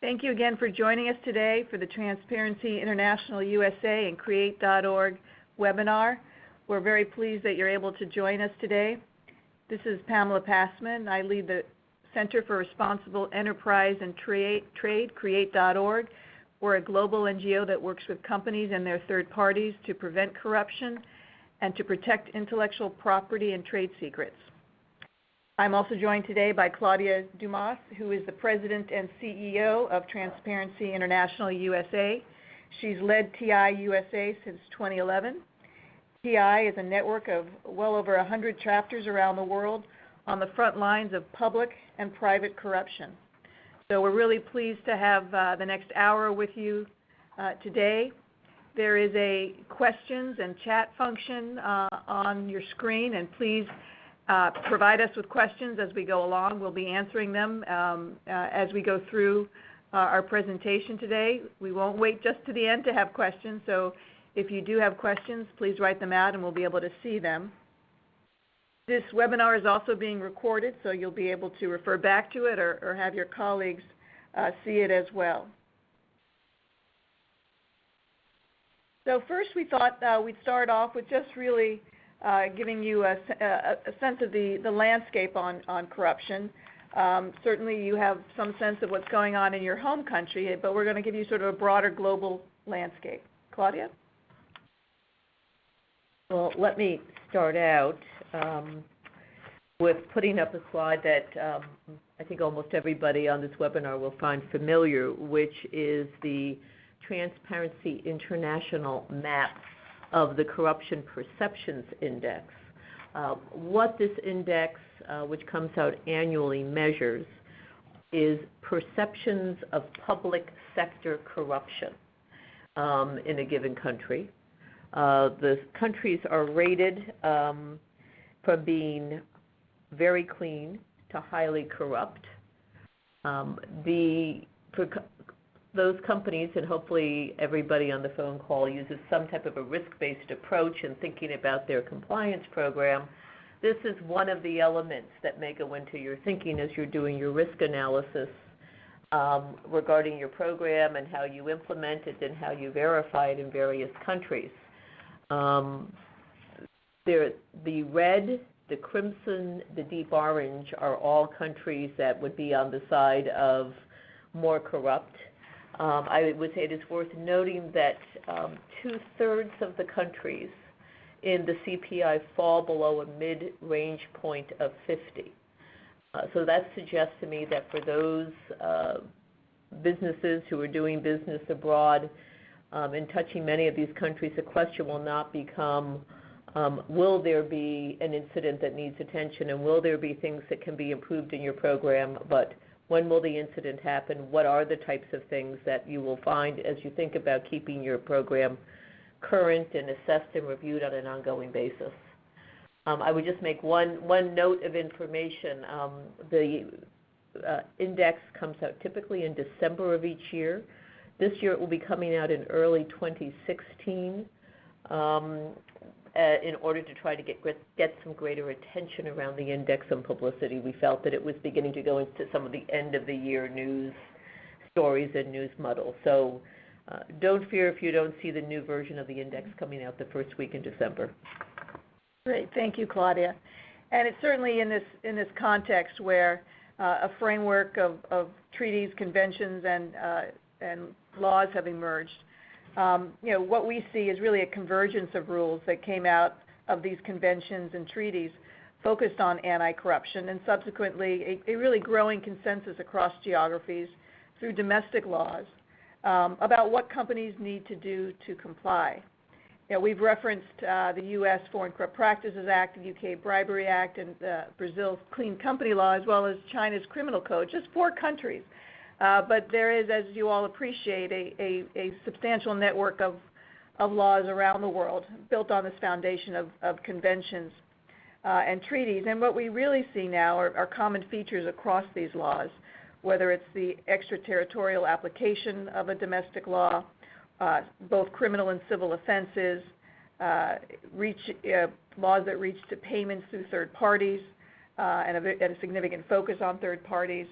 Thank you again for joining us today for the Transparency International USA and Create.org webinar. We're very pleased that you're able to join us today. This is Pamela Passman. I lead the Center for Responsible Enterprise and Trade, Create.org. We're a global NGO that works with companies and their third parties to prevent corruption and to protect intellectual property and trade secrets. I'm also joined today by Claudia Dumas, who is the President and CEO of Transparency International USA. She's led TI USA since 2011. TI is a network of well over 100 chapters around the world on the front lines of public and private corruption. So we're really pleased to have the next hour with you today. There is a questions and chat function on your screen, and please provide us with questions as we go along. We'll be answering them as we go through our presentation today. We won't wait just to the end to have questions, so if you do have questions, please write them out and we'll be able to see them. This webinar is also being recorded, so you'll be able to refer back to it or have your colleagues see it as well. So first we thought we'd start off with just really giving you a sense of the landscape on corruption. Certainly you have some sense of what's going on in your home country, but we're going to give you sort of a broader global landscape. Claudia? Well, let me start out with putting up a slide that I think almost everybody on this webinar will find familiar, which is the Transparency International map of the Corruption Perceptions Index. What this index, which comes out annually, measures is perceptions of public sector corruption in a given country. The countries are rated from being very clean to highly corrupt. Those companies, and hopefully everybody on the phone call uses some type of a risk-based approach in thinking about their compliance program. This is one of the elements that may go into your thinking as you're doing your risk analysis regarding your program and how you implement it and how you verify it in various countries. The red, the crimson, the deep orange are all countries that would be on the side of more corrupt. I would say it is worth noting that 2/3 of the countries in the CPI fall below a mid-range point of 50. So that suggests to me that for those businesses who are doing business abroad in touching many of these countries, the question will not become, will there be an incident that needs attention, and will there be things that can be improved in your program, but when will the incident happen? What are the types of things that you will find as you think about keeping your program current and assessed and reviewed on an ongoing basis? I would just make one note of information. The index comes out typically in December of each year. This year it will be coming out in early 2016 in order to try to get some greater attention around the index and publicity. We felt that it was beginning to go into some of the end of the year news stories and news muddle. So don't fear if you don't see the new version of the index coming out the first week in December. Great, thank you, Claudia. And it's certainly in this context where a framework of treaties, conventions, and laws have emerged. What we see is really a convergence of rules that came out of these conventions and treaties focused on anti-corruption, and subsequently a really growing consensus across geographies through domestic laws about what companies need to do to comply. We've referenced the U.S. Foreign Corrupt Practices Act, the UK Bribery Act, and Brazil's Clean Company Law, as well as China's Criminal Code, just 4 countries. But there is, as you all appreciate, a substantial network of laws around the world built on this foundation of conventions and treaties. And what we really see now are common features across these laws, whether it's the extraterritorial application of a domestic law, both criminal and civil offenses, laws that reach to payments through third parties, and a significant focus on third parties,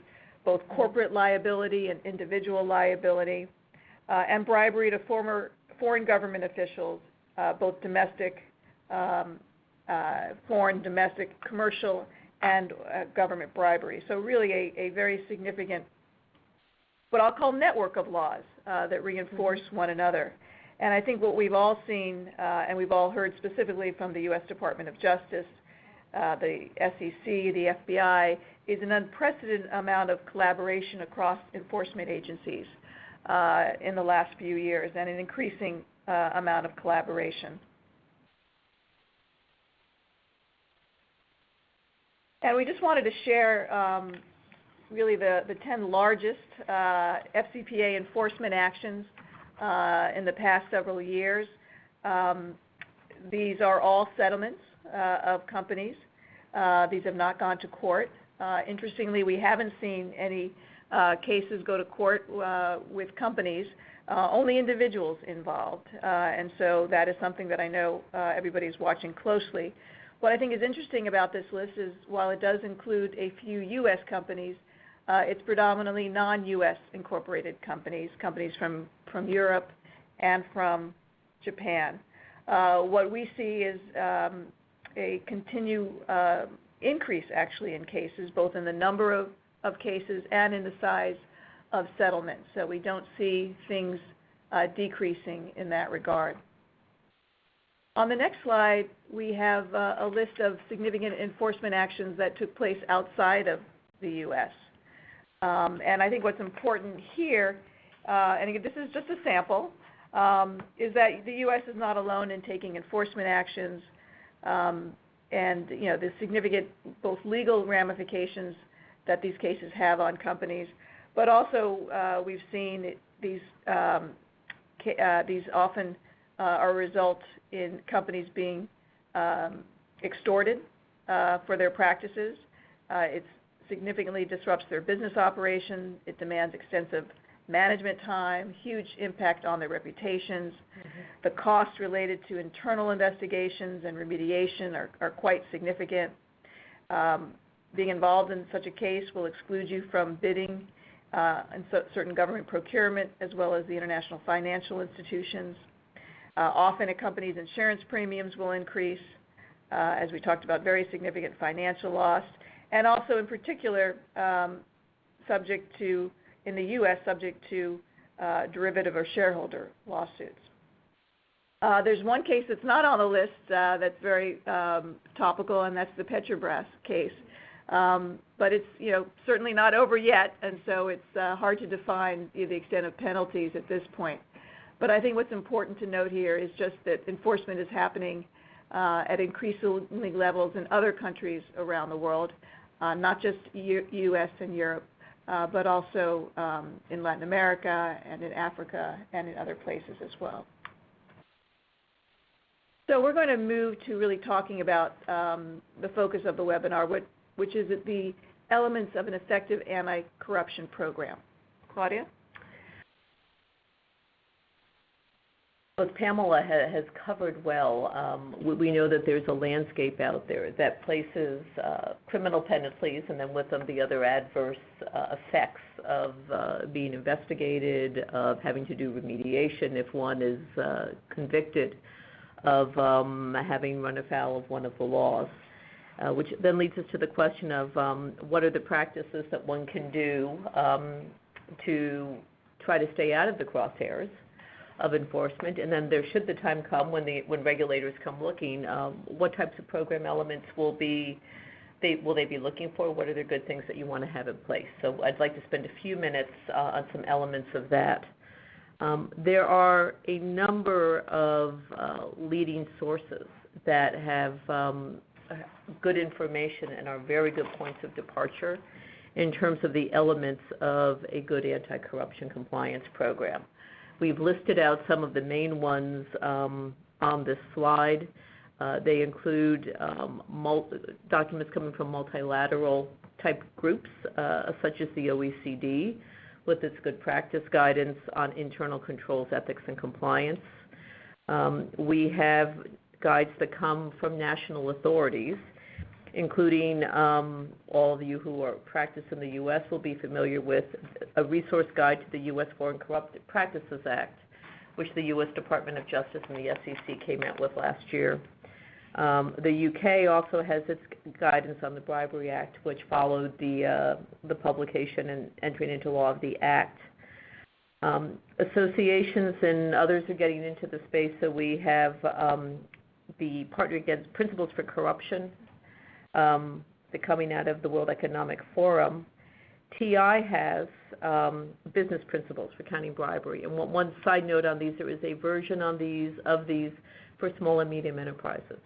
both corporate liability and individual liability, and bribery to foreign government officials, both domestic, foreign, domestic, commercial, and government bribery. So really a very significant, what I'll call network of laws that reinforce one another. And I think what we've all seen, and we've all heard specifically from the U.S. Department of Justice, the SEC, the FBI, is an unprecedented amount of collaboration across enforcement agencies in the last few years, and an increasing amount of collaboration. And we just wanted to share really the 10 largest FCPA enforcement actions in the past several years. These are all settlements of companies. These have not gone to court. Interestingly, we haven't seen any cases go to court with companies, only individuals involved. And so that is something that I know everybody's watching closely. What I think is interesting about this list is while it does include a few U.S. companies, it's predominantly non-U.S. incorporated companies, companies from Europe and from Japan. What we see is a continued increase actually in cases, both in the number of cases and in the size of settlements. So we don't see things decreasing in that regard. On the next slide, we have a list of significant enforcement actions that took place outside of the U.S. And I think what's important here, and again, this is just a sample, is that the U.S. is not alone in taking enforcement actions, and the significant both legal ramifications that these cases have on companies, but also we've seen these often are a result in companies being extorted for their practices. It significantly disrupts their business operation. It demands extensive management time, huge impact on their reputations. The costs related to internal investigations and remediation are quite significant. Being involved in such a case will exclude you from bidding in certain government procurement, as well as the international financial institutions. Often a company's insurance premiums will increase, as we talked about, very significant financial loss, and also in particular subject to, in the U.S., subject to derivative or shareholder lawsuits. There's one case that's not on the list that's very topical, and that's the Petrobras case. But it's certainly not over yet, and so it's hard to define the extent of penalties at this point. But I think what's important to note here is just that enforcement is happening at increasing levels in other countries around the world, not just U.S. and Europe, but also in Latin America and in Africa and in other places as well. So we're going to move to really talking about the focus of the webinar, which is the elements of an effective anti-corruption program. Claudia? As Pamela has covered well, we know that there's a landscape out there that places criminal penalties and then with them the other adverse effects of being investigated, of having to do remediation if one is convicted of having run afoul of one of the laws. Which then leads us to the question of what are the practices that one can do to try to stay out of the crosshairs of enforcement, and then there should the time come when regulators come looking, what types of program elements will they be looking for? What are the good things that you want to have in place? So I'd like to spend a few minutes on some elements of that. There are a number of leading sources that have good information and are very good points of departure in terms of the elements of a good anti-corruption compliance program. We've listed out some of the main ones on this slide. They include documents coming from multilateral type groups, such as the OECD, with its good practice guidance on internal controls, ethics, and compliance. We have guides that come from national authorities. including all of you who are practice in the U.S. will be familiar with a resource guide to the U.S. Foreign Corrupt Practices Act, which the U.S. Department of Justice and the SEC came out with last year. The UK also has its guidance on the Bribery Act, which followed the publication and entering into law of the Act. Associations and others are getting into the space, so we have the Partner Against Principles for Corruption, coming out of the World Economic Forum. TI has business principles for counting bribery. And one side note on these, there is a version of these for small and medium enterprises.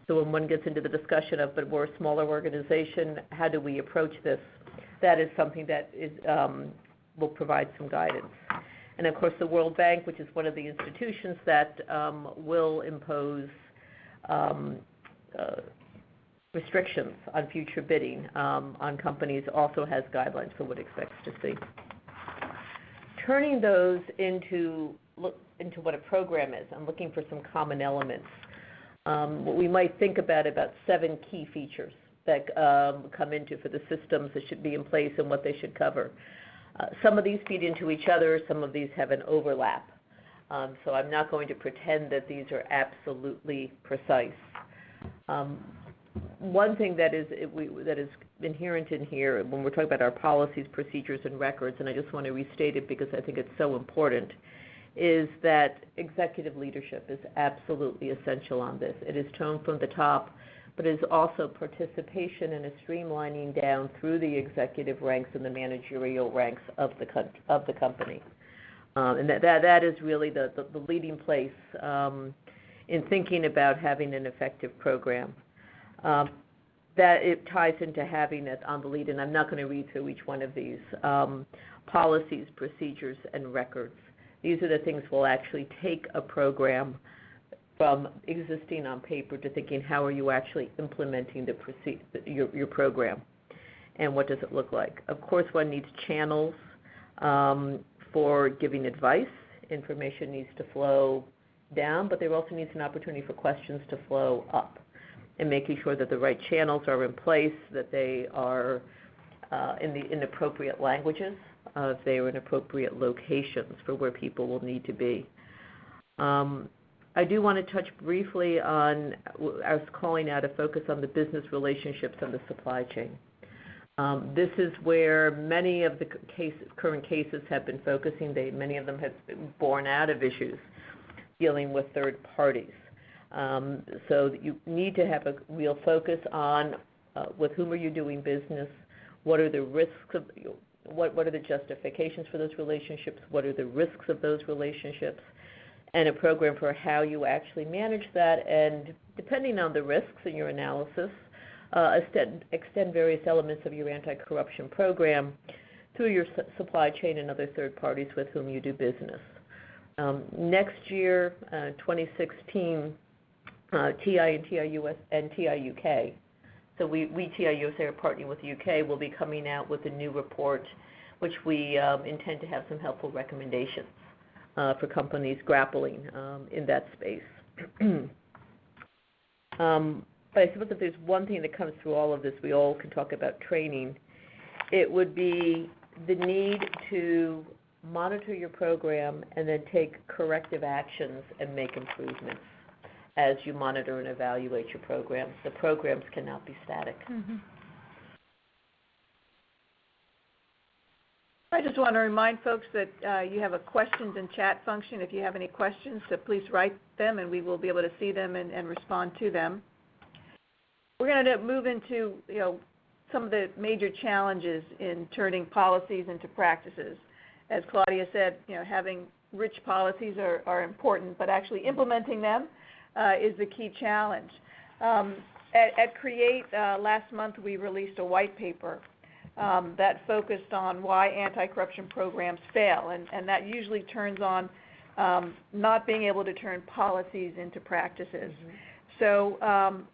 So when one gets into the discussion of, but we're a smaller organization, how do we approach this? That is something that is, will provide some guidance. And of course, the World Bank, which is one of the institutions that will impose restrictions on future bidding on companies, also has guidelines for what it expects to see. Turning those into what a program is and looking for some common elements. What we might think about 7 key features that come into for the systems that should be in place and what they should cover. Some of these feed into each other, some of these have an overlap. So I'm not going to pretend that these are absolutely precise. One thing that is inherent in here when we're talking about our policies, procedures, and records, and I just want to restate it because I think it's so important, is that executive leadership is absolutely essential on this. It is tone from the top, but it is also participation in a streamlining down through the executive ranks and the managerial ranks of the company. And that is really the leading place in thinking about having an effective program. That it ties into having it on the lead, and I'm not going to read through each one of these, policies, procedures, and records. These are the things we'll actually take a program from existing on paper to thinking how are you actually implementing your program, and what does it look like. Of course, one needs channels for giving advice. Information needs to flow down, but there also needs an opportunity for questions to flow up, and making sure that the right channels are in place, that they are in appropriate languages, if they are in appropriate locations for where people will need to be. I do want to touch briefly on, I was calling out a focus on the business relationships and the supply chain. This is where many of the current cases have been focusing. Many of them have been born out of issues dealing with third parties. So you need to have a real focus on with whom are you doing business, what are the risks of, what are the justifications for those relationships, what are the risks of those relationships, and a program for how you actually manage that, and depending on the risks in your analysis, extend various elements of your anti-corruption program through your supply chain and other third parties with whom you do business. Next year, 2016, TI and TI-US and TI-UK, so we TI-USA are partnering with the UK, will be coming out with a new report which we intend to have some helpful recommendations for companies grappling in that space. But I suppose if there's one thing that comes through all of this, we all can talk about training, it would be the need to monitor your program and then take corrective actions and make improvements as you monitor and evaluate your programs. The programs cannot be static. Mm-hmm. I just want to remind folks that you have a questions and chat function. If you have any questions, so please write them and we will be able to see them and respond to them. We're going to move into some of the major challenges in turning policies into practices. As Claudia said, having rich policies are important, but actually implementing them is the key challenge. At CREATE last month, we released a white paper that focused on why anti-corruption programs fail, and that usually turns on not being able to turn policies into practices. Mm-hmm. So,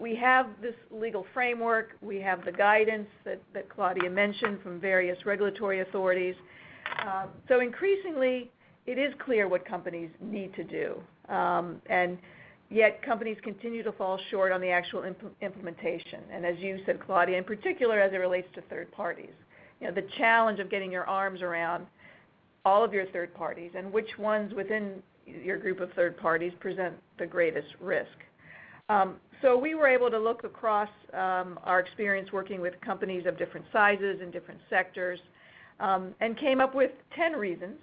we have this legal framework, we have the guidance that Claudia mentioned from various regulatory authorities. So increasingly, it is clear what companies need to do. And Yet companies continue to fall short on the actual implementation. And as you said, Claudia, in particular as it relates to third parties. The challenge of getting your arms around all of your third parties and which ones within your group of third parties present the greatest risk. So we were able to look across our experience working with companies of different sizes and different sectors and came up with 10 reasons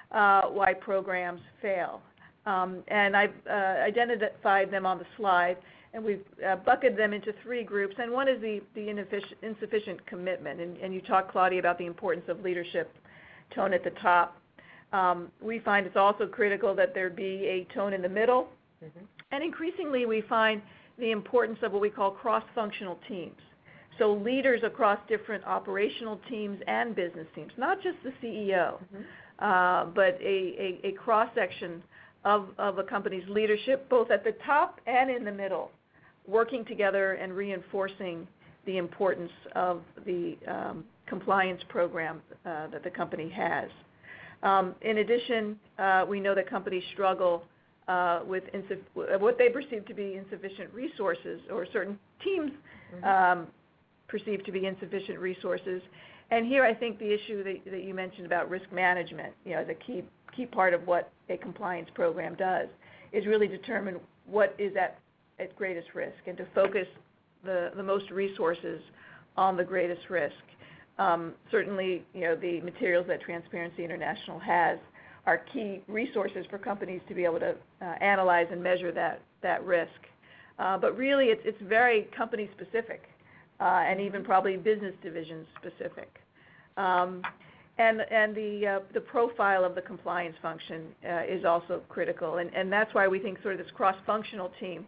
why programs fail. And I've identified them on the slide, and we've bucketed them into 3 groups. And one is the insufficient commitment. And you talked, Claudia, about the importance of leadership tone at the top. We find it's also critical that there be a tone in the middle. Mm-hmm. And increasingly, we find the importance of what we call cross-functional teams. So leaders across different operational teams and business teams, not just the CEO, mm-hmm. But a cross-section of a company's leadership, both at the top and in the middle, working together and reinforcing the importance of the compliance program that the company has. In addition, we know that companies struggle with what they perceive to be insufficient resources, or certain teams mm-hmm. Perceive to be insufficient resources. And here I think the issue that you mentioned about risk management, as a key part of what a compliance program does, is really determine what is at greatest risk and to focus the most resources on the greatest risk. Certainly, the materials that Transparency International has are key resources for companies to be able to analyze and measure that risk. But really, it's very company specific and even probably business division specific. And the profile of the compliance function is also critical, and that's why we think sort of this cross-functional team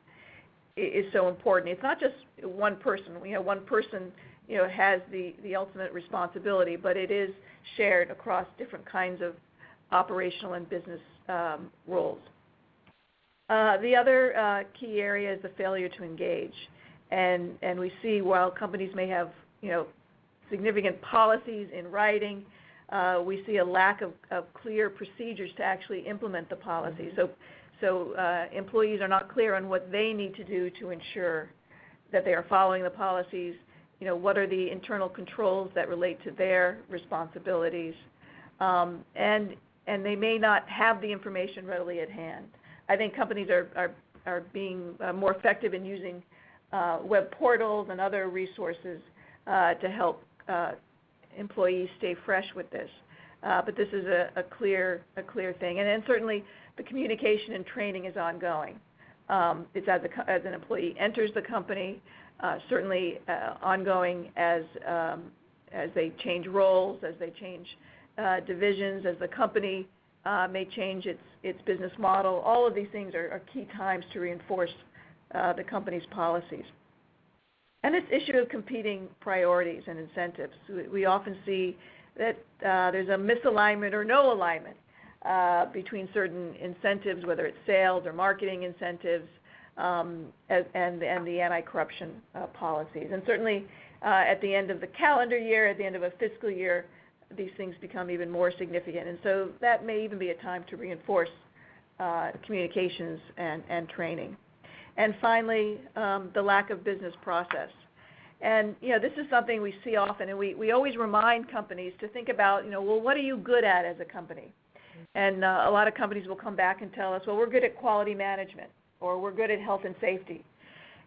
is so important. It's not just one person. One person has the ultimate responsibility, but it is shared across different kinds of operational and business roles. The other key area is the failure to engage, and we see while companies may have significant policies in writing, we see a lack of clear procedures to actually implement the policy. So employees are not clear on what they need to do to ensure that they are following the policies. What are the internal controls that relate to their responsibilities, and they may not have the information readily at hand. I think companies are being more effective in using web portals and other resources to help employees stay fresh with this. But this is a clear thing. And then certainly the communication and training is ongoing. It's as an employee enters the company, certainly ongoing as they change roles, as they change divisions, as the company may change its business model. All of these things are key times to reinforce the company's policies. And this issue of competing priorities and incentives. We often see that there's a misalignment or no alignment between certain incentives, whether it's sales or marketing incentives, and the anti-corruption policies. And certainly at the end of the calendar year, at the end of a fiscal year, these things become even more significant. And so that may even be a time to reinforce communications and training. And finally, the lack of business process. And this is something we see often, and we always remind companies to think about, well, what are you good at as a company? And a lot of companies will come back and tell us, well, we're good at quality management, or we're good at health and safety.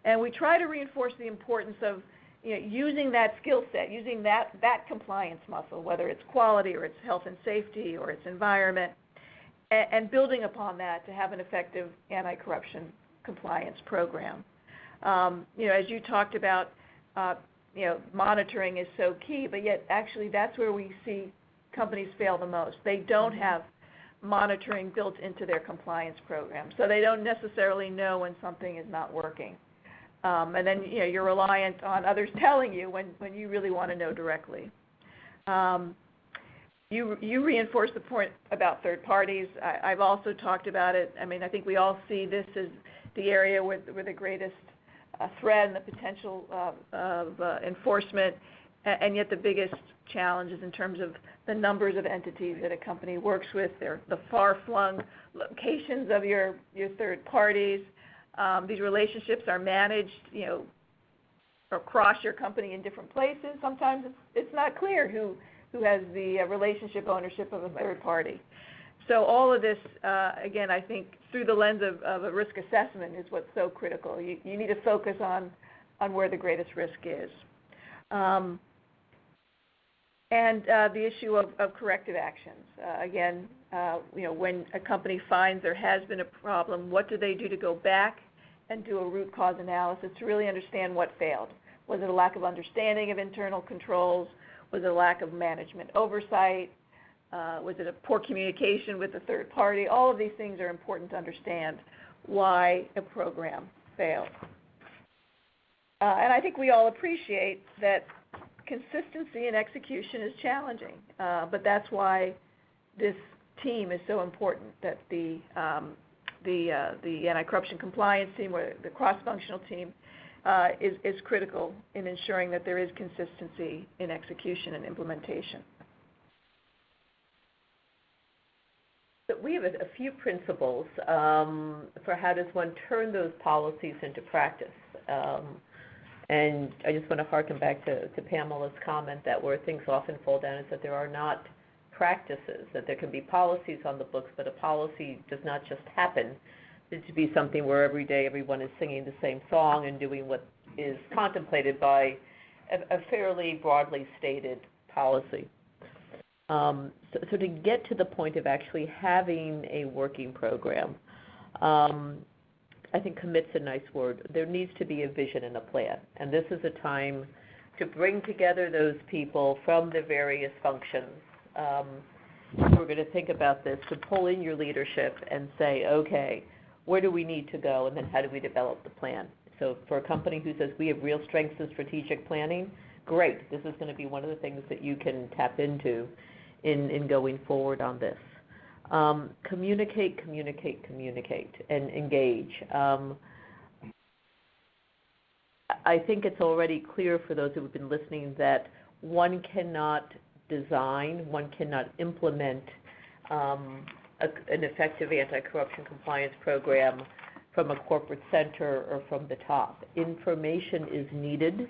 And we try to reinforce the importance of using that skill set, using that compliance muscle, whether it's quality or it's health and safety or it's environment, and building upon that to have an effective anti-corruption compliance program. As you talked about, monitoring is so key, but yet actually that's where we see companies fail the most. They don't have monitoring built into their compliance program, so they don't necessarily know when something is not working. And then you're reliant on others telling you when you really want to know directly. You reinforce the point about third parties. I've also talked about it. I mean, I think we all see this as the area where the greatest threat and the potential of enforcement, and yet the biggest challenge is in terms of the numbers of entities that a company works with, the far-flung locations of your third parties, These relationships are managed, across your company in different places. Sometimes it's not clear who has the relationship ownership of a third party. So all of this, again, I think through the lens of a risk assessment is what's so critical. You need to focus on where the greatest risk is. And the issue of corrective actions. Again, when a company finds there has been a problem, what do they do to go back and do a root cause analysis to really understand what failed? Was it a lack of understanding of internal controls? Was it a lack of management oversight? Was it a poor communication with the third party? All of these things are important to understand why a program failed. And I think we all appreciate that consistency in execution is challenging, but that's why this team is so important, that the anti-corruption compliance team, or the cross-functional team, is critical in ensuring that there is consistency in execution and implementation. So we have a few principles for how does one turn those policies into practice. And I just want to harken back to Pamela's comment that where things often fall down is that there are not practices, that there can be policies on the books, but a policy does not just happen. It should be something where every day everyone is singing the same song and doing what is contemplated by a fairly broadly stated policy. So to get to the point of actually having a working program, I think commit's a nice word. There needs to be a vision and a plan. And this is a time to bring together those people from the various functions. We're going to think about this, to pull in your leadership and say, okay, where do we need to go, and then how do we develop the plan? So for a company who says we have real strengths in strategic planning, great. This is going to be one of the things that you can tap into in going forward on this. Communicate, and engage. I think it's already clear for those who have been listening that one cannot design, one cannot implement an effective anti-corruption compliance program from a corporate center or from the top. Information is needed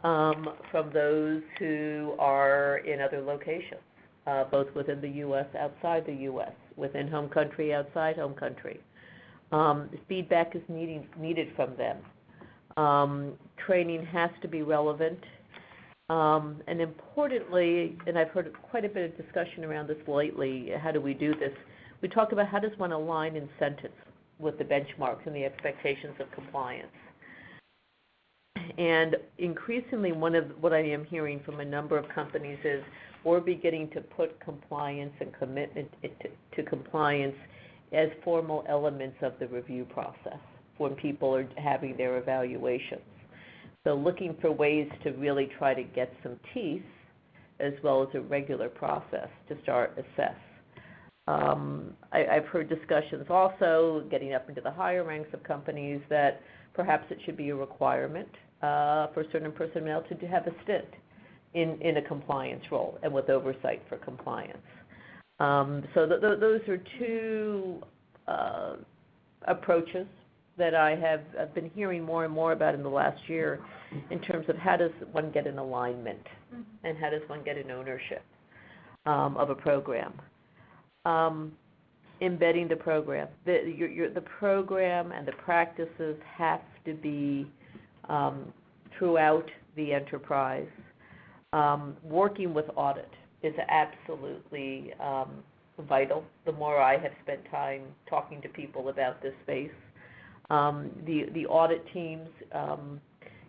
from those who are in other locations, both within the U.S., outside the U.S., within home country, outside home country. Feedback is needed from them. Training has to be relevant. And importantly, and I've heard quite a bit of discussion around this lately, how do we do this? We talk about how does one align incentives with the benchmarks and the expectations of compliance. And increasingly, one of what I am hearing from a number of companies is we're beginning to put compliance and commitment to compliance as formal elements of the review process when people are having their evaluations. So looking for ways to really try to get some teeth as well as a regular process to start assess. I've heard discussions also getting up into the higher ranks of companies that perhaps it should be a requirement for certain personnel to have a stint in a compliance role and with oversight for compliance. So those are two approaches that I have been hearing more and more about in the last year in terms of how does one get an alignment and how does one get an ownership of a program. Embedding the program. The program and the practices have to be throughout the enterprise. Working with audit is absolutely vital. The more I have spent time talking to people about this space, the audit teams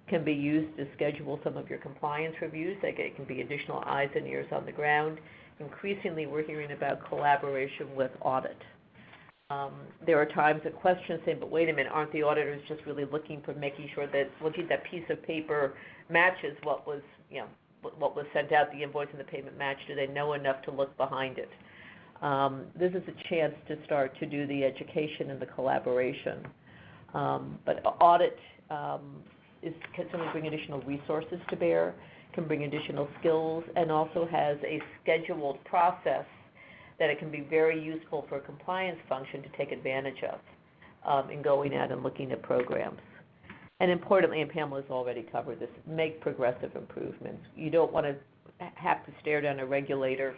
can be used to schedule some of your compliance reviews. It can be additional eyes and ears on the ground. Increasingly, we're hearing about collaboration with audit. There are times that questions say, but wait a minute, aren't the auditors just really looking for making sure that that piece of paper matches what was sent out, the invoice and the payment match? Do they know enough to look behind it? This is a chance to start to do the education and the collaboration. But audit can certainly bring additional resources to bear, can bring additional skills, and also has a scheduled process that it can be very useful for a compliance function to take advantage of. in going out and looking at programs. And importantly, and Pamela's already covered this, make progressive improvements. You don't want to have to stare down a regulator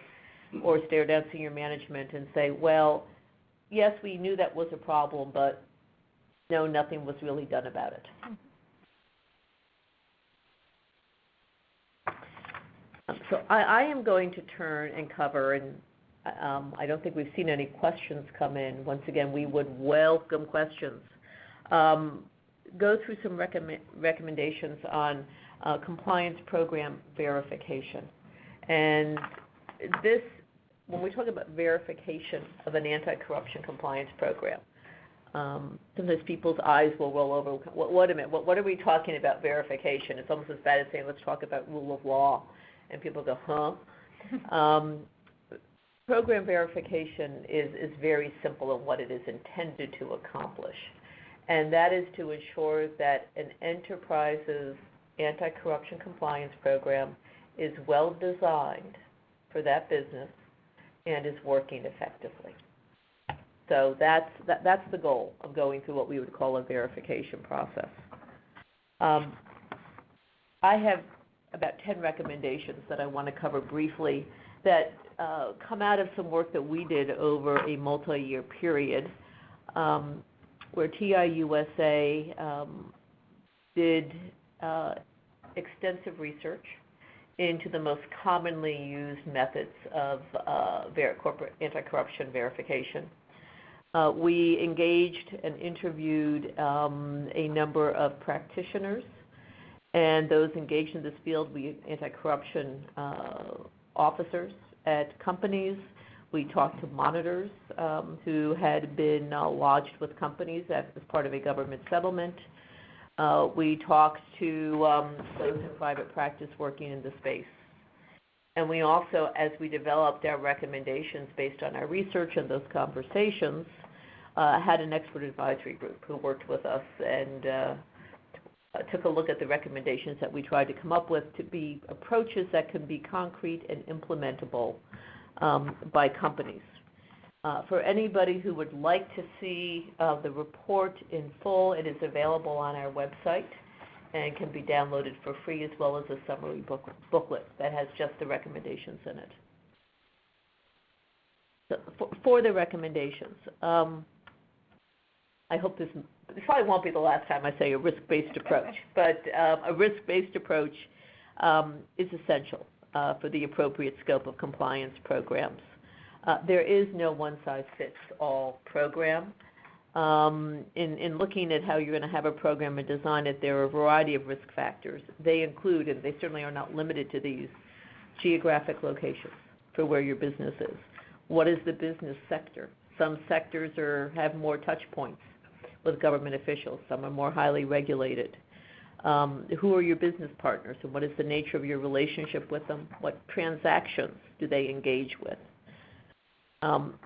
or stare down senior management and say, well, yes, we knew that was a problem, but no, nothing was really done about it. So I am going to turn and cover, and I don't think we've seen any questions come in. Once again, we would welcome questions. Go through some recommendations on compliance program verification. And this, when we talk about verification of an anti-corruption compliance program, sometimes people's eyes will roll over. Wait a minute, what are we talking about verification? It's almost as bad as saying, let's talk about rule of law. And people go, huh? Program verification is very simple in what it is intended to accomplish. And that is to ensure that an enterprise's anti-corruption compliance program is well designed for that business and is working effectively. So that's the goal of going through what we would call a verification process. I have about 10 recommendations that I want to cover briefly that come out of some work that we did over a multi-year period, where TIUSA did extensive research into the most commonly used methods of corporate anti-corruption verification. We engaged and interviewed a number of practitioners, and those engaged in this field, anti-corruption officers at companies. We talked to monitors who had been lodged with companies as part of a government settlement. We talked to those in private practice working in the space. And we also, as we developed our recommendations based on our research and those conversations, had an expert advisory group who worked with us and took a look at the recommendations that we tried to come up with to be approaches that can be concrete and implementable by companies. For anybody who would like to see the report in full, it is available on our website and can be downloaded for free, as well as a summary booklet that has just the recommendations in it. So for the recommendations, I hope this probably won't be the last time I say a risk-based approach, but a risk-based approach is essential for the appropriate scope of compliance programs. There is no one-size-fits-all program. In looking at how you're going to have a program and design it, there are a variety of risk factors. They include, and they certainly are not limited to these, geographic locations for where your business is. What is the business sector? Some sectors have more touch points with government officials. Some are more highly regulated. Who are your business partners, and what is the nature of your relationship with them? What transactions do they engage with?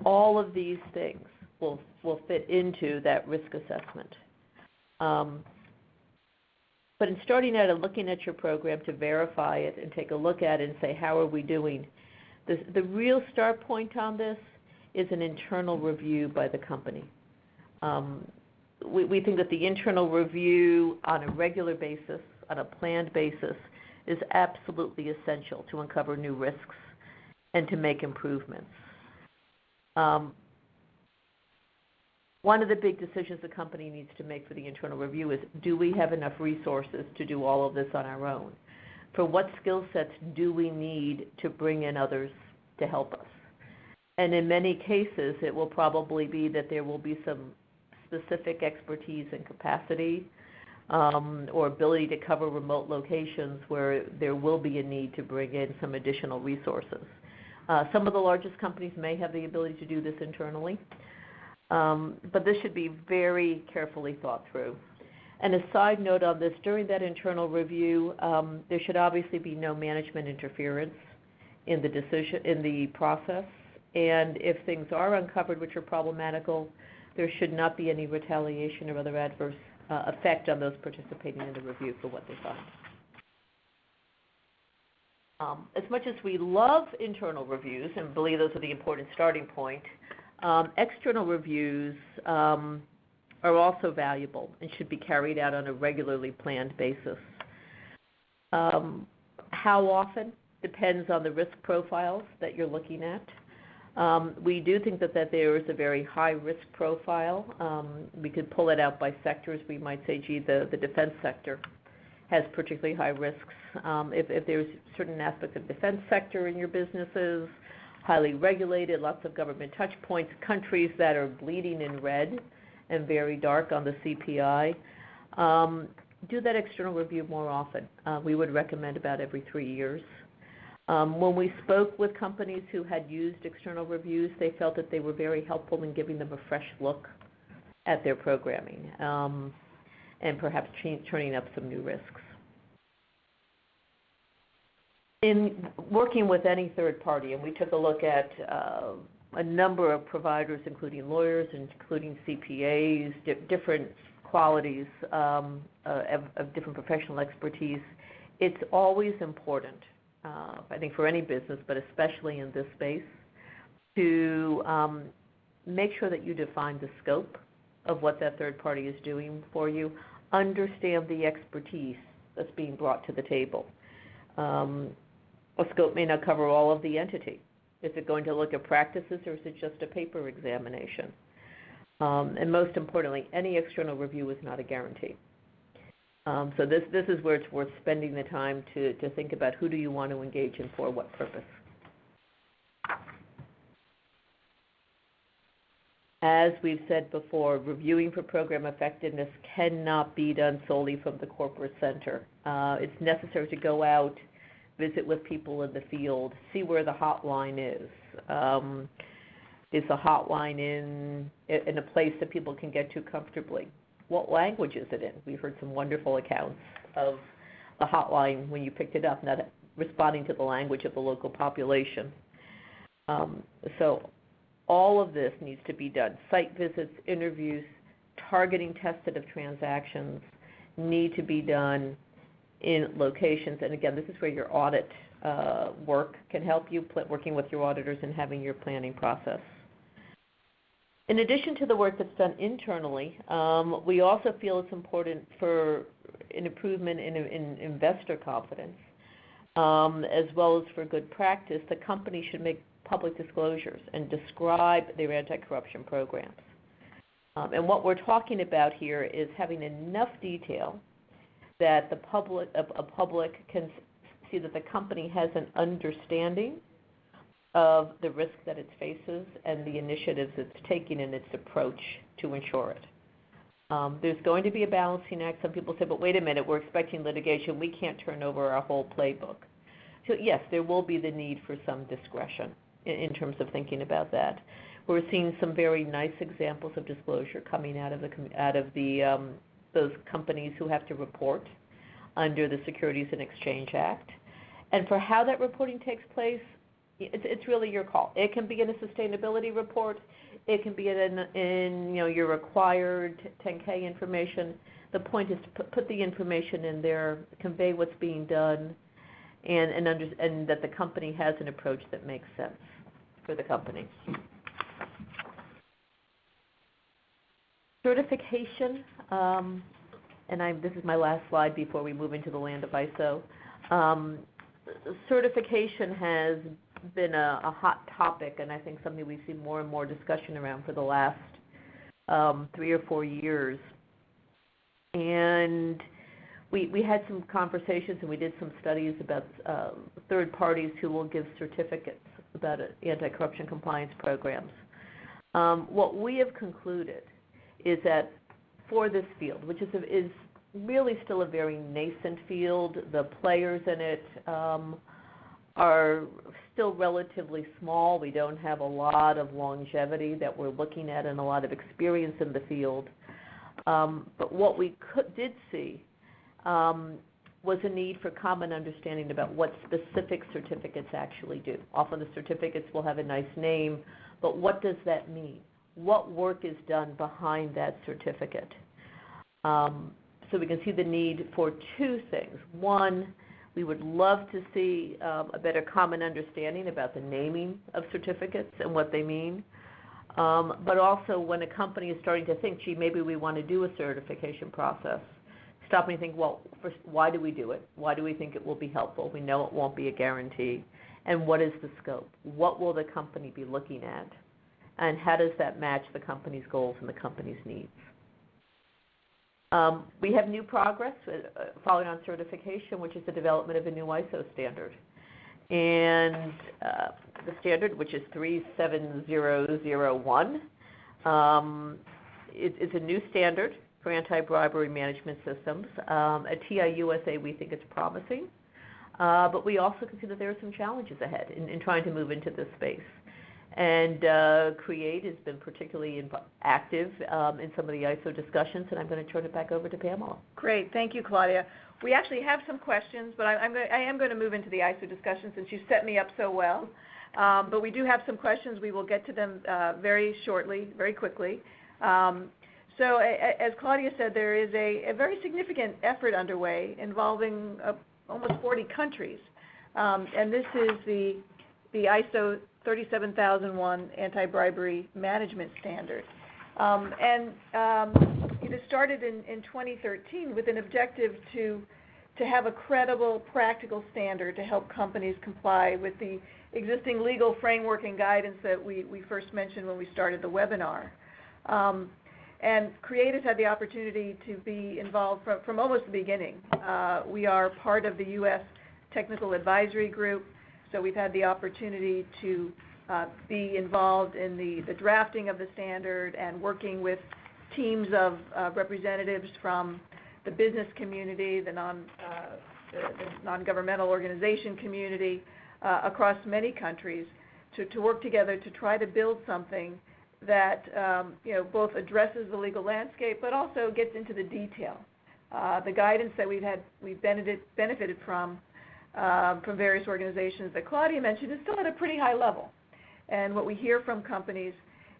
All of these things will fit into that risk assessment. But in starting out and looking at your program to verify it and take a look at it and say, how are we doing? The real start point on this is an internal review by the company. We think that the internal review on a regular basis, on a planned basis, is absolutely essential to uncover new risks and to make improvements. One of the big decisions the company needs to make for the internal review is, do we have enough resources to do all of this on our own? For what skill sets do we need to bring in others to help us? And in many cases, it will probably be that there will be some specific expertise and capacity or ability to cover remote locations where there will be a need to bring in some additional resources. Some of the largest companies may have the ability to do this internally, but this should be very carefully thought through. And a side note on this, during that internal review, there should obviously be no management interference in the process. And if things are uncovered which are problematical, there should not be any retaliation or other adverse effect on those participating in the review for what they find. As much as we love internal reviews and believe those are the important starting point, external reviews are also valuable and should be carried out on a regularly planned basis. How often depends on the risk profiles that you're looking at. We do think that there is a very high risk profile. We could pull it out by sectors. We might say, gee, the defense sector has particularly high risks. If there's certain aspects of defense sector in your businesses, highly regulated, lots of government touch points, countries that are bleeding in red and very dark on the CPI, do that external review more often. We would recommend about every 3 years. When we spoke with companies who had used external reviews, they felt that they were very helpful in giving them a fresh look at their programming and perhaps turning up some new risks. In working with any third party, and we took a look at a number of providers, including lawyers, including CPAs, different qualities of different professional expertise, it's always important, I think for any business, but especially in this space, to make sure that you define the scope of what that third party is doing for you, understand the expertise that's being brought to the table. A scope may not cover all of the entity. Is it going to look at practices, or is it just a paper examination? And most importantly, any external review is not a guarantee. So this is where it's worth spending the time to think about who do you want to engage and for what purpose. As we've said before, reviewing for program effectiveness cannot be done solely from the corporate center. It's necessary to go out, visit with people in the field, see where the hotline is. Is the hotline in a place that people can get to comfortably? What language is it in? We've heard some wonderful accounts of the hotline when you picked it up, not responding to the language of the local population. So all of this needs to be done. Site visits, interviews, targeting tested of transactions need to be done in locations. And again, this is where your audit work can help you, working with your auditors and having your planning process. In addition to the work that's done internally, we also feel it's important for an improvement in investor confidence, as well as for good practice. The company should make public disclosures and describe their anti-corruption programs. And what we're talking about here is having enough detail that the public can see that the company has an understanding of the risk that it faces and the initiatives it's taking in its approach to ensure it. There's going to be a balancing act. Some people say, but wait a minute, we're expecting litigation. We can't turn over our whole playbook. So yes, there will be the need for some discretion in terms of thinking about that. We're seeing some very nice examples of disclosure coming out of those companies who have to report under the Securities and Exchange Act. And for how that reporting takes place, it's really your call. It can be in a sustainability report. It can be in your required 10K information. The point is to put the information in there, convey what's being done, and that the company has an approach that makes sense for the company. Certification, this is my last slide before we move into the land of ISO. Certification has been a hot topic, and I think something we've seen more and more discussion around for the last 3 or 4 years. And we had some conversations and we did some studies about third parties who will give certificates about anti-corruption compliance programs. What we have concluded is that for this field, which is really still a very nascent field, the players in it are still relatively small. We don't have a lot of longevity that we're looking at and a lot of experience in the field. But what we did see was a need for common understanding about what specific certificates actually do. Often the certificates will have a nice name, but what does that mean? What work is done behind that certificate? So we can see the need for 2 things. One, we would love to see a better common understanding about the naming of certificates and what they mean. But also when a company is starting to think, gee, maybe we want to do a certification process, stop and think, well, first, why do we do it? Why do we think it will be helpful? We know it won't be a guarantee. And what is the scope? What will the company be looking at? And how does that match the company's goals and the company's needs? We have new progress following on certification, which is the development of a new ISO standard. And the standard, which is 37001, is a new standard for anti-bribery management systems. At TI USA, we think it's promising, but we also can see that there are some challenges ahead in trying to move into this space. And CREATE has been particularly active in some of the ISO discussions, and I'm going to turn it back over to Pamela. Great. Thank you, Claudia. We actually have some questions, but I am going to move into the ISO discussion since you set me up so well. But we do have some questions. We will get to them very shortly, very quickly. So as Claudia said, there is a very significant effort underway involving almost 40 countries. And this is the ISO 37001 anti-bribery management standard. It started in 2013 with an objective to have a credible, practical standard to help companies comply with the existing legal framework and guidance that we first mentioned when we started the webinar. And CREATE has had the opportunity to be involved from almost the beginning. We are part of the U.S. Technical Advisory Group, so we've had the opportunity to be involved in the drafting of the standard and working with teams of representatives from the business community, the non-governmental organization community across many countries to work together to try to build something that both addresses the legal landscape but also gets into the detail. The guidance that we've benefited from various organizations that Claudia mentioned is still at a pretty high level. And what we hear from companies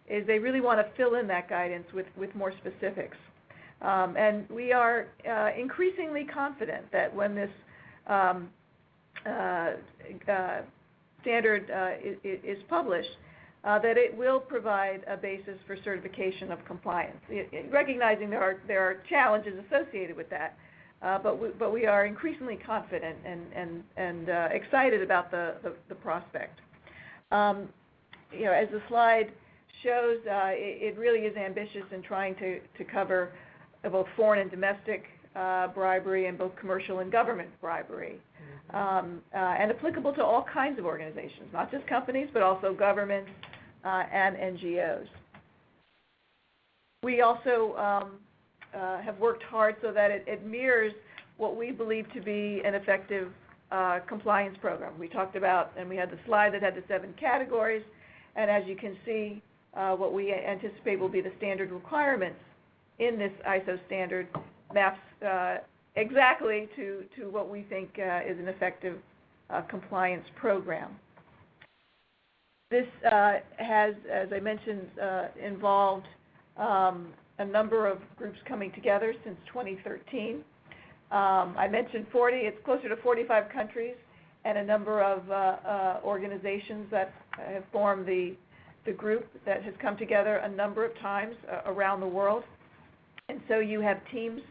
is they really want to fill in that guidance with more specifics. And we are increasingly confident that when this standard is published, that it will provide a basis for certification of compliance, recognizing there are challenges associated with that. But we are increasingly confident and excited about the prospect. As the slide shows, it really is ambitious in trying to cover both foreign and domestic bribery and both commercial and government bribery, and applicable to all kinds of organizations, not just companies, but also governments and NGOs. We also have worked hard so that it mirrors what we believe to be an effective compliance program. We talked about, and we had the slide that had the 7 categories, and as you can see, what we anticipate will be the standard requirements in this ISO standard maps exactly to what we think is an effective compliance program. This has, as I mentioned, involved a number of groups coming together since 2013. I mentioned 40, it's closer to 45 countries and a number of organizations that have formed the group that has come together a number of times around the world. And so you have teams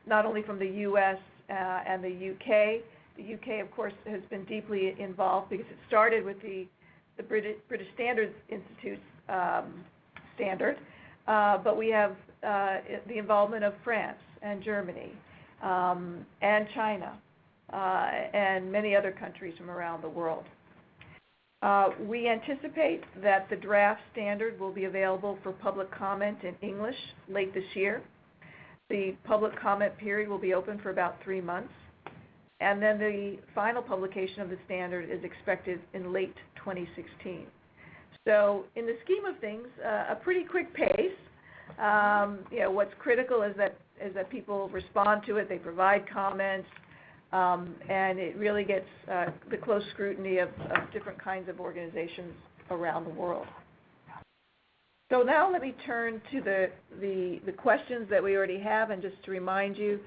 not only from the U.S. And the U.K. The UK, of course, has been deeply involved because it started with the British Standards Institute's standard, but we have the involvement of France and Germany and China and many other countries from around the world. We anticipate that the draft standard will be available for public comment in English late this year. The public comment period will be open for about 3 months, and then the final publication of the standard is expected in late 2016. So in the scheme of things, a pretty quick pace. What's critical is that people respond to it, they provide comments, and it really gets the close scrutiny of different kinds of organizations around the world. So now let me turn to the questions that we already have, and just to remind you,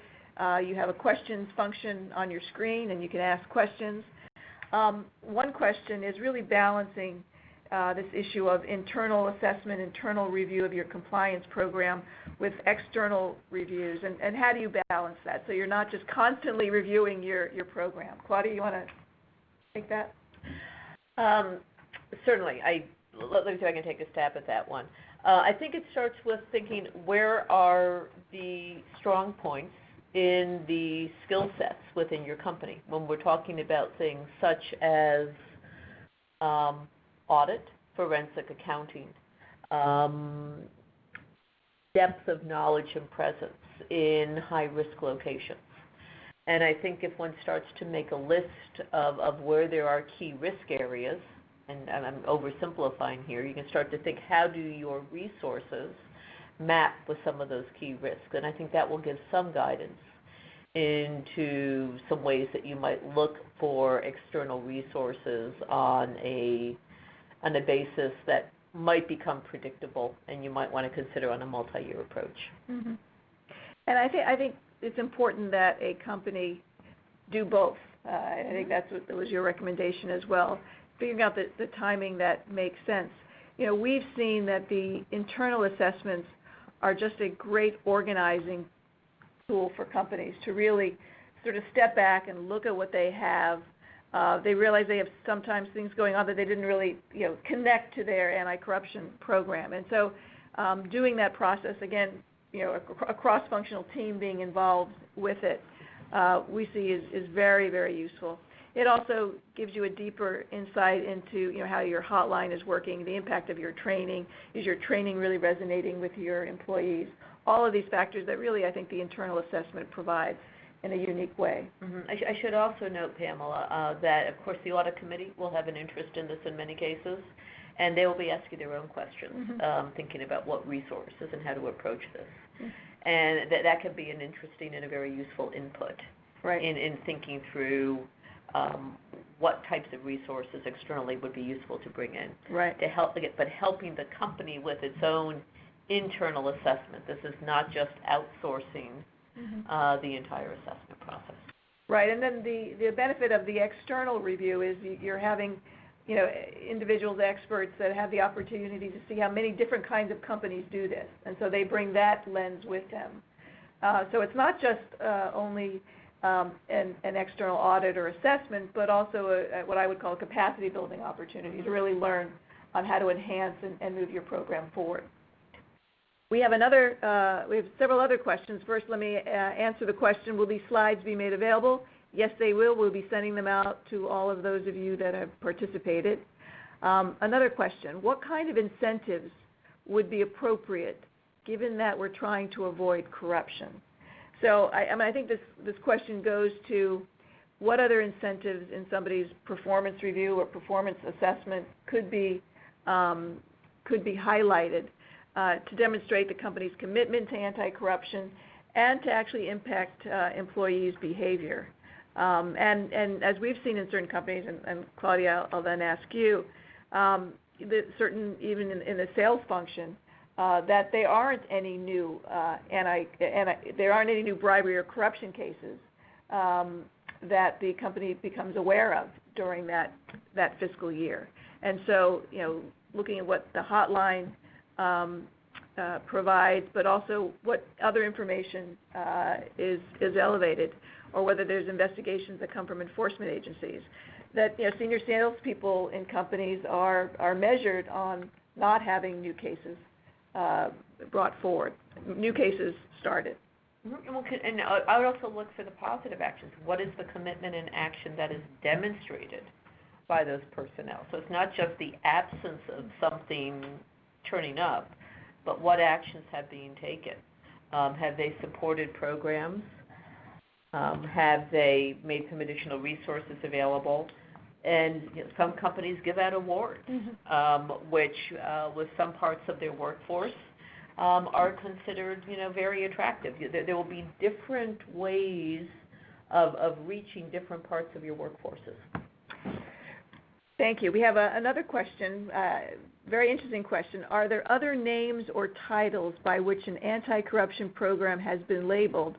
you have a questions function on your screen, and you can ask questions. One question is really balancing this issue of internal assessment, internal review of your compliance program with external reviews, and how do you balance that so you're not just constantly reviewing your program? Claudia, you want to take that? Certainly. Let me see if I can take a stab at that one. I think it starts with thinking, where are the strong points in the skill sets within your company when we're talking about things such as audit, forensic accounting, depth of knowledge and presence in high-risk locations. And I think if one starts to make a list of where there are key risk areas, and I'm oversimplifying here, you can start to think, how do your resources map with some of those key risks? And I think that will give some guidance into some ways that you might look for external resources on a basis that might become predictable, and you might want to consider on a multi-year approach. Mm-hmm. And I think it's important that a company do both. I think that was your recommendation as well. Figuring out the timing that makes sense. You know, we've seen that the internal assessments are just a great organizing tool for companies to really sort of step back and look at what they have. They realize they have sometimes things going on that they didn't really, connect to their anti-corruption program. And so doing that process, again, a cross-functional team being involved with it, we see is very, very useful. It also gives you a deeper insight into how your hotline is working, the impact of your training. Is your training really resonating with your employees? All of these factors that really I think the internal assessment provides in a unique way. Mm-hmm. I should also note, Pamela, that of course the audit committee will have an interest in this in many cases, and they will be asking their own questions, thinking about what resources and how to approach this. Mm-hmm. And that can be an interesting and a very useful input in thinking through what types of resources externally would be useful to bring in to help, but helping the company with its own internal assessment. This is not just outsourcing the entire assessment process. Right, and then the benefit of the external review is you're having individuals, experts that have the opportunity to see how many different kinds of companies do this, and so they bring that lens with them. So it's not just only an external audit or assessment, but also what I would call a capacity building opportunity to really learn on how to enhance and move your program forward. We have several other questions. First, let me answer the question, will these slides be made available? Yes, they will. We'll be sending them out to all of those of you that have participated. Another question, what kind of incentives would be appropriate given that we're trying to avoid corruption? So I think this question goes to what other incentives in somebody's performance review or performance assessment could be highlighted to demonstrate the company's commitment to anti-corruption and to actually impact employees' behavior. And as we've seen in certain companies, and Claudia, I'll then ask you, certain even in the sales function, that there aren't any new bribery or corruption cases that the company becomes aware of during that fiscal year. And so, looking at what the hotline provides, but also what other information is elevated, or whether there's investigations that come from enforcement agencies. That senior salespeople in companies are measured on not having new cases brought forward, new cases started. And I would also look for the positive actions. What is the commitment and action that is demonstrated by those personnel? So it's not just the absence of something turning up, but what actions have been taken? Have they supported programs? Have they made some additional resources available? And some companies give out awards, which with some parts of their workforce are considered, very attractive. There will be different ways of reaching different parts of your workforces. Thank you. We have another question, very interesting question. Are there other names or titles by which an anti-corruption program has been labeled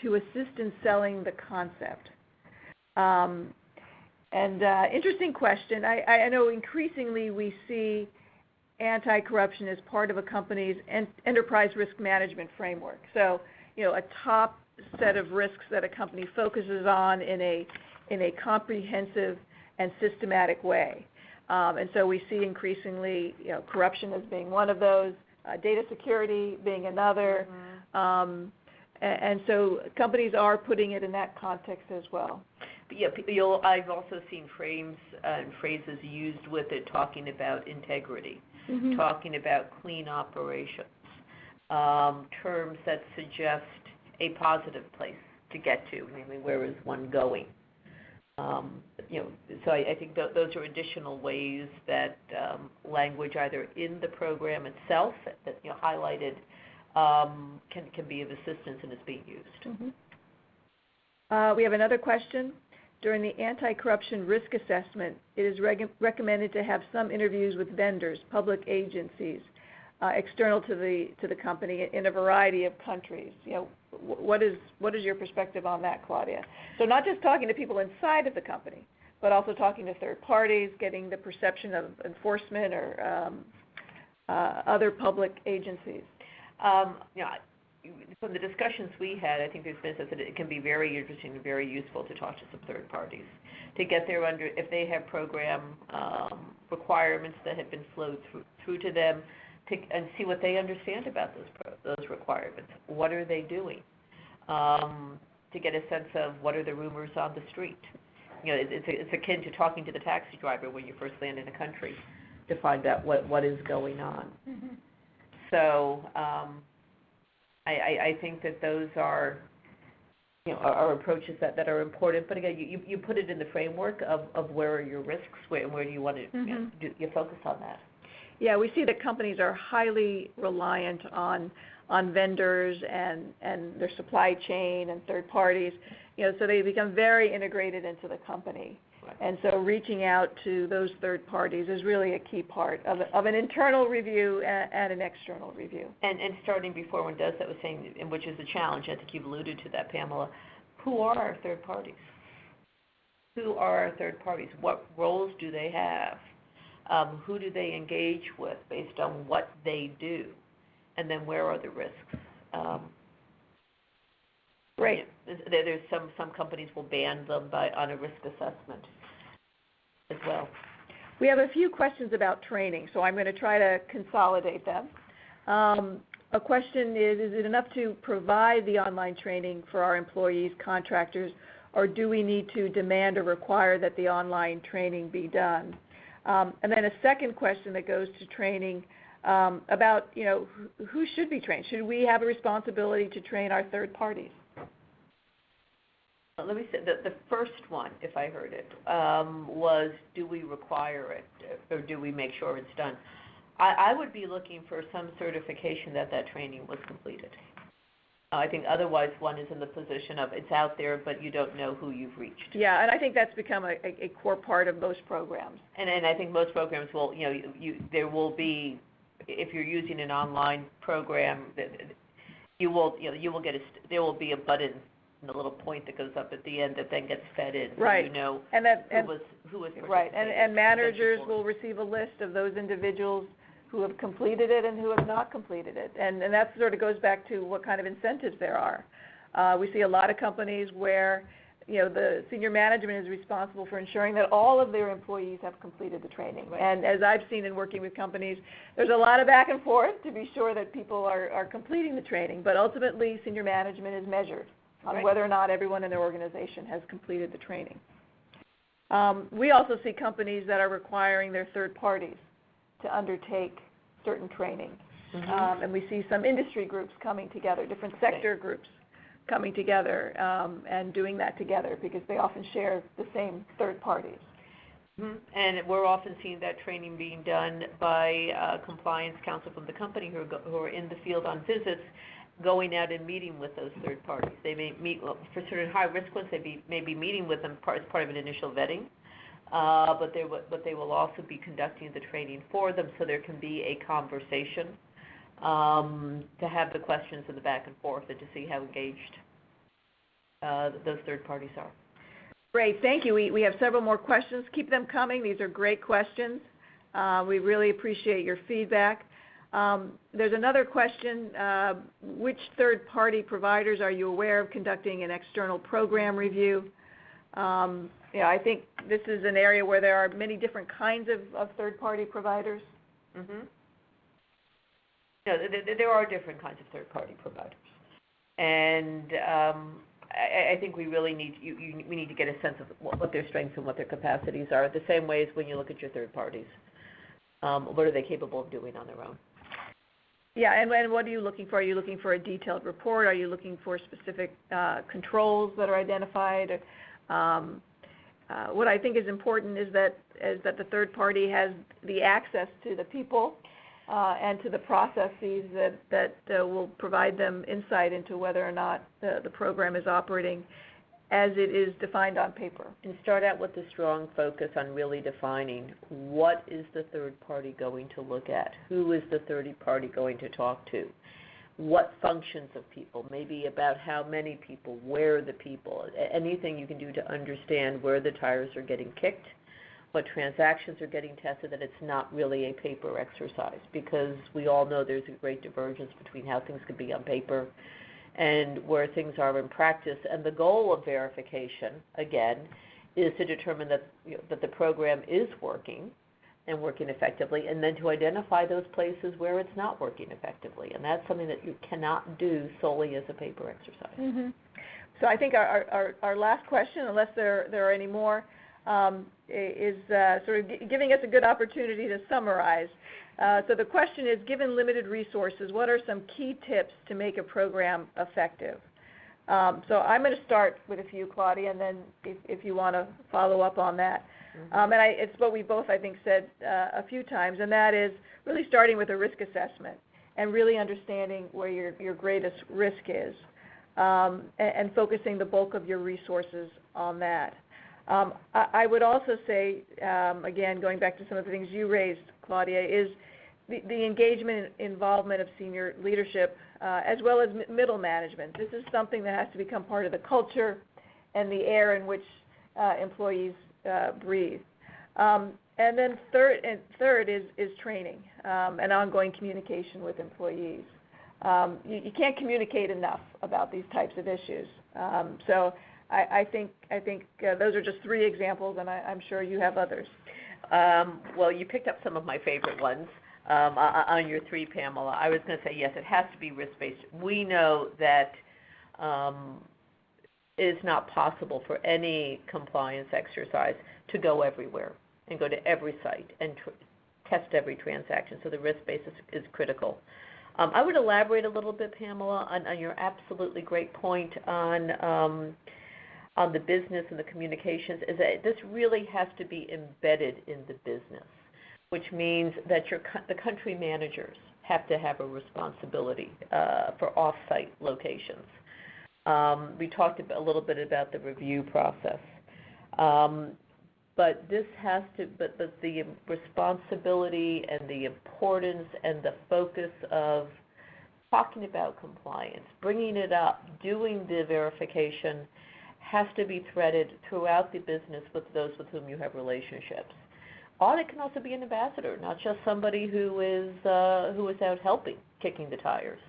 to assist in selling the concept? And interesting question. I know increasingly we see anti-corruption as part of a company's enterprise risk management framework. So, a top set of risks that a company focuses on in a comprehensive and systematic way. And so we see increasingly, corruption as being one of those, data security being another, and so companies are putting it in that context as well. Yeah, I've also seen frames and phrases used with it talking about integrity, talking about clean operations, terms that suggest a positive place to get to, namely where is one going. So I think those are additional ways that language either in the program itself that highlighted can be of assistance and is being used. We have another question. During the anti-corruption risk assessment, it is recommended to have some interviews with vendors, public agencies, external to the company in a variety of countries. What is your perspective on that, Claudia? So not just talking to people inside of the company, but also talking to third parties, getting the perception of enforcement or other public agencies. From the discussions we had, I think there's been that it can be very interesting and very useful to talk to some third parties to get there if they have program requirements that have been flowed through to them, and see what they understand about those requirements. What are they doing? To get a sense of what are the rumors on the street. It's akin to talking to the taxi driver when you first land in a country to find out what is going on. So I think that those are approaches that are important. But again, you put it in the framework of where are your risks, where do you want to you focus on that. Yeah, we see that companies are highly reliant on vendors and their supply chain and third parties. So they become very integrated into the company. Right. And so reaching out to those third parties is really a key part of an internal review and an external review. And starting before one does that was saying, and which is a challenge, I think you've alluded to that, Pamela, who are our third parties? Who are our third parties? What roles do they have? Who do they engage with based on what they do? And then where are the risks? Right. There's some companies will ban them on a risk assessment as well. We have a few questions about training, so I'm going to try to consolidate them. A question is it enough to provide the online training for our employees, contractors, or do we need to demand or require that the online training be done? And then a second question that goes to training about, who should be trained? Should we have a responsibility to train our third parties? Let me say, the first one, if I heard it, was do we require it or do we make sure it's done? I would be looking for some certification that training was completed. I think otherwise one is in the position of it's out there, but you don't know who you've reached. Yeah, and I think that's become a core part of most programs. And I think most programs will, there will be, if you're using an online program, there will be a button, the little point that goes up at the end that then gets fed in, so right. who was right, and managers will receive a list of those individuals who have completed it and who have not completed it, and that sort of goes back to what kind of incentives there are. We see a lot of companies where the senior management is responsible for ensuring that all of their employees have completed the training. Right. And as I've seen in working with companies, there's a lot of back and forth to be sure that people are completing the training, but ultimately senior management is measured on right. whether or not everyone in their organization has completed the training. We also see companies that are requiring their third parties to undertake certain training. And we see some industry groups coming together, different sector groups coming together and doing that together because they often share the same third parties. And we're often seeing that training being done by compliance counsel from the company who are in the field on visits, going out and meeting with those third parties. They may meet for certain high-risk ones. May be meeting with them as part of an initial vetting, but they will also be conducting the training for them, so there can be a conversation to have the questions in the back and forth and to see how engaged those third parties are. Great, thank you. We have several more questions. Keep them coming. These are great questions. We really appreciate your feedback. There's another question. Which third-party providers are you aware of conducting an external program review? I think this is an area where there are many different kinds of third-party providers. Mm-hmm. No, there are different kinds of third-party providers. And I think we really need we need to get a sense of what their strengths and what their capacities are. The same way as when you look at your third parties, what are they capable of doing on their own? Yeah, and what are you looking for? Are you looking for a detailed report? Are you looking for specific controls that are identified? What I think is important is that the third party has the access to the people and to the processes that will provide them insight into whether or not the program is operating as it is defined on paper. And start out with a strong focus on really defining what is the third party going to look at, who is the third party going to talk to, what functions of people, maybe about how many people, where the people, anything you can do to understand where the tires are getting kicked, what transactions are getting tested, that it's not really a paper exercise, because we all know there's a great divergence between how things could be on paper and where things are in practice. And the goal of verification, again, is to determine that, that the program is working and working effectively, and then to identify those places where it's not working effectively. And that's something that you cannot do solely as a paper exercise. Mm-hmm. So I think our last question, unless there are any more, is sort of giving us a good opportunity to summarize. So the question is, given limited resources, what are some key tips to make a program effective? So I'm going to start with a few, Claudia, and then if you want to follow up on that. Mm-hmm. And it's what we both, I think, said a few times, and that is really starting with a risk assessment and really understanding where your greatest risk is, and focusing the bulk of your resources on that. I would also say, again, going back to some of the things you raised, Claudia, is the engagement and involvement of senior leadership as well as middle management. This is something that has to become part of the culture and the air in which employees breathe. And then third is training and ongoing communication with employees. You can't communicate enough about these types of issues. So I think those are just three examples, and I'm sure you have others. Well, you picked up some of my favorite ones on your three, Pamela. I was going to say, yes, it has to be risk-based. We know that it is not possible for any compliance exercise to go everywhere and go to every site and test every transaction. So the risk basis is critical. I would elaborate a little bit, Pamela, on your absolutely great point on the business and the communications, is that this really has to be embedded in the business, which means that the country managers have to have a responsibility for off-site locations. We talked a little bit about the review process. But this has to, but the responsibility and the importance and the focus of talking about compliance, bringing it up, doing the verification, has to be threaded throughout the business with those with whom you have relationships. Audit can also be an ambassador, not just somebody who is out helping, kicking the tires.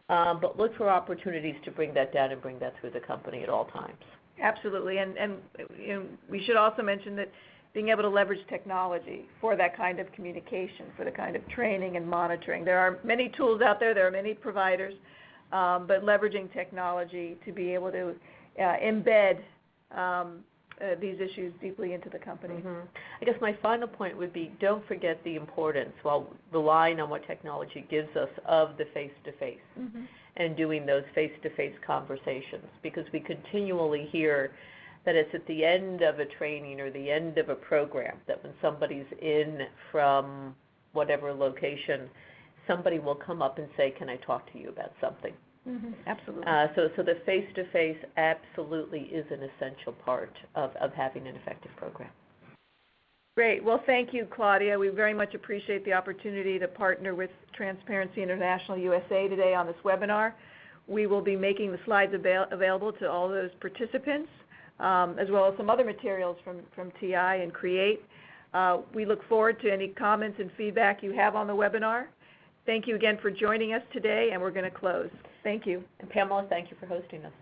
But look for opportunities to bring that down and bring that through the company at all times. Absolutely, and we should also mention that being able to leverage technology for that kind of communication, for the kind of training and monitoring. There are many tools out there, there are many providers, but leveraging technology to be able to embed these issues deeply into the company. Mm-hmm. I guess my final point would be, don't forget the importance, while relying on what technology gives us, of the face-to-face. Mm-hmm. And doing those face-to-face conversations, because we continually hear that it's at the end of a training or the end of a program that when somebody's in from whatever location, somebody will come up and say, can I talk to you about something? Mm-hmm. Absolutely. So the face-to-face absolutely is an essential part of having an effective program. Great. Well, thank you, Claudia. We very much appreciate the opportunity to partner with Transparency International USA today on this webinar. We will be making the slides available to all those participants. as well as some other materials from TI and Create. We look forward to any comments and feedback you have on the webinar. Thank you again for joining us today, and we're going to close. Thank you. And Pamela, thank you for hosting us.